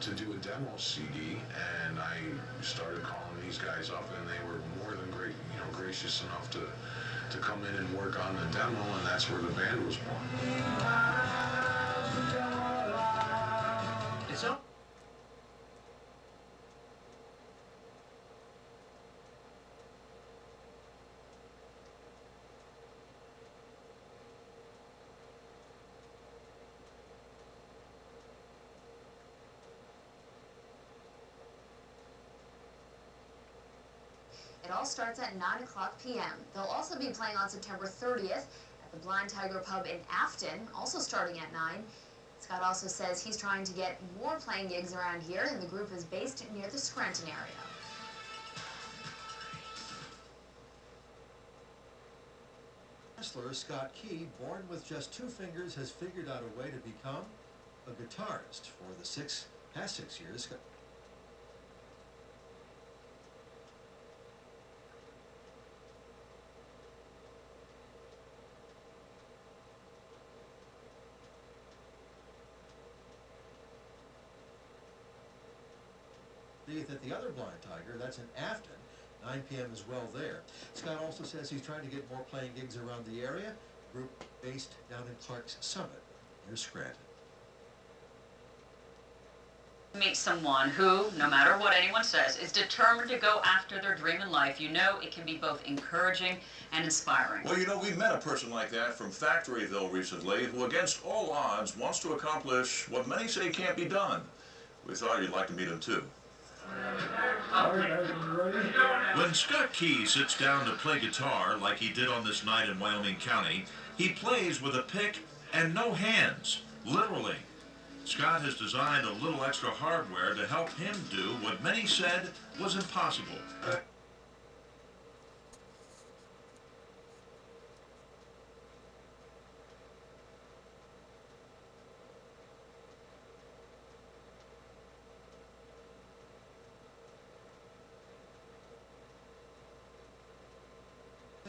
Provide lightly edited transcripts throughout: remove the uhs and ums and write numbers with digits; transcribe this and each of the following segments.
to do a demo CD, and I started calling these guys up, and they were more than great, gracious enough to come in and work on the demo, and that's where the band was born. It's up. It all starts at 9 o'clock p.m. They'll also be playing on September 30th at the Blind Tiger Pub in Afton, also starting at 9. Scott also says he's trying to get more playing gigs around here, and the group is based near the Scranton area. Wrestler Scott Key, born with just 2 fingers, has figured out a way to become a guitarist. For the past 6 years, Scott at the other Blind Tiger, that's in Afton, 9 p.m. as well there. Scott also says he's trying to get more playing gigs around the area. Group based down in Clark's Summit, near Scranton. Meet someone who, no matter what anyone says, is determined to go after their dream in life. You know it can be both encouraging and inspiring. Well, we met a person like that from Factoryville recently who, against all odds, wants to accomplish what many say can't be done. We thought you'd like to meet him too. When Scott Key sits down to play guitar like he did on this night in Wyoming County, he plays with a pick and no hands, literally. Scott has designed a little extra hardware to help him do what many said was impossible.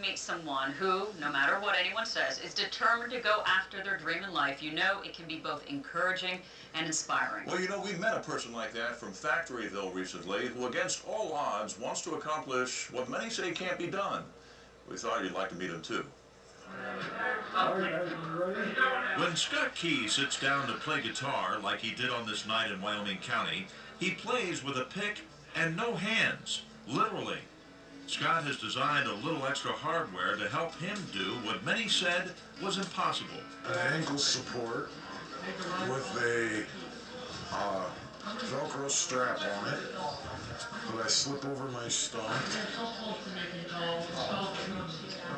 Meet someone who, no matter what anyone says, is determined to go after their dream in life. You know it can be both encouraging and inspiring. Well, we met a person like that from Factoryville recently who, against all odds, wants to accomplish what many say can't be done. We thought you'd like to meet him too. When Scott Key sits down to play guitar like he did on this night in Wyoming County, he plays with a pick and no hands, literally. Scott has designed a little extra hardware to help him do what many said was impossible. An ankle support with a Velcro strap on it that I slip over my stump.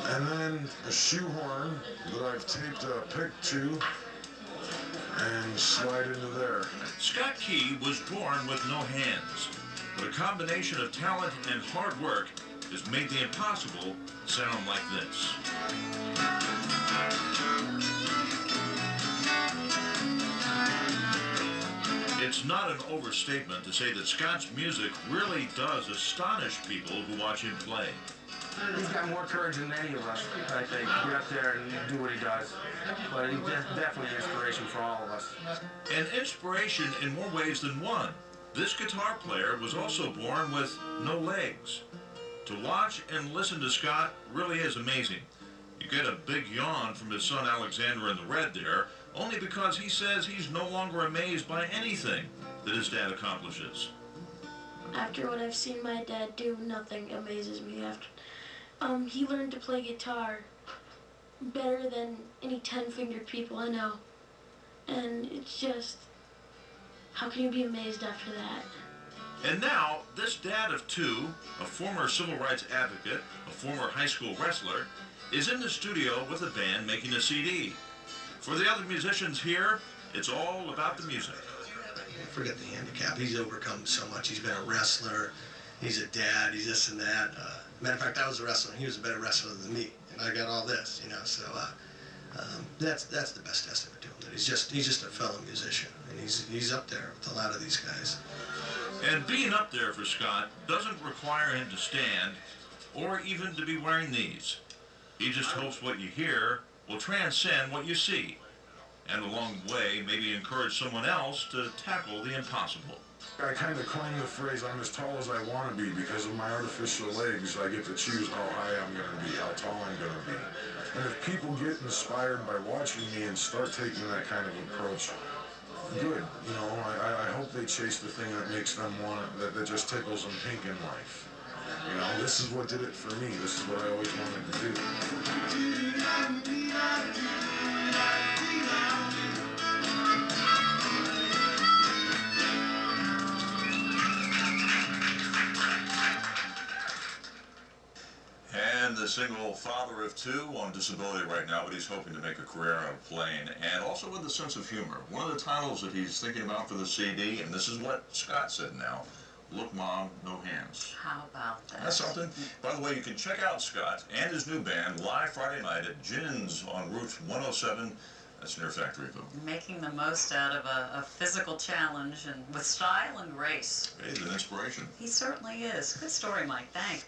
And then a shoehorn that I've taped a pick to and slide into there. Scott Key was born with no hands, but a combination of talent and hard work has made the impossible sound like this. It's not an overstatement to say that Scott's music really does astonish people who watch him play. He's got more courage than any of us, I think, to get up there and do what he does. But he's definitely an inspiration for all of us. An inspiration in more ways than one. This guitar player was also born with no legs. To watch and listen to Scott really is amazing. You get a big yawn from his son Alexander in the red there, only because he says he's no longer amazed by anything that his dad accomplishes. After what I've seen my dad do, nothing amazes me. He learned to play guitar better than any 10-fingered people I know. And it's just, how can you be amazed after that? And now, this dad of 2, a former civil rights advocate, a former high school wrestler, is in the studio with a band making a CD. For the other musicians here, it's all about the music. Forget the handicap. He's overcome so much. He's been a wrestler. He's a dad. He's this and that. Matter of fact, I was a wrestler, and he was a better wrestler than me. And I got all this, So that's the best testament to him. That he's just a fellow musician, and he's up there with a lot of these guys. And being up there for Scott doesn't require him to stand or even to be wearing these. He just hopes what you hear will transcend what you see. and along the way, maybe encourage someone else to tackle the impossible. I kind of coined the phrase, I'm as tall as I want to be. Because of my artificial legs, I get to choose how high I'm going to be, how tall I'm going to be. And if people get inspired by watching me and start taking that kind of approach, good. You know, I hope they chase the thing that makes them want it, that just tickles them pink in life. You know, this is what did it for me. This is what I always wanted to do. And the single father of two on disability right now, but he's hoping to make a career out of playing, and also with a sense of humor. One of the titles that he's thinking about for the CD, and this is what Scott said now, Look Mom, No Hands. How about that? That's something. By the way, you can check out Scott and his new band live Friday night at Gin's on Route 107. That's near Factoryville. Making the most out of a physical challenge and with style and grace. He's an inspiration. He certainly is. Good story, Mike. Thanks.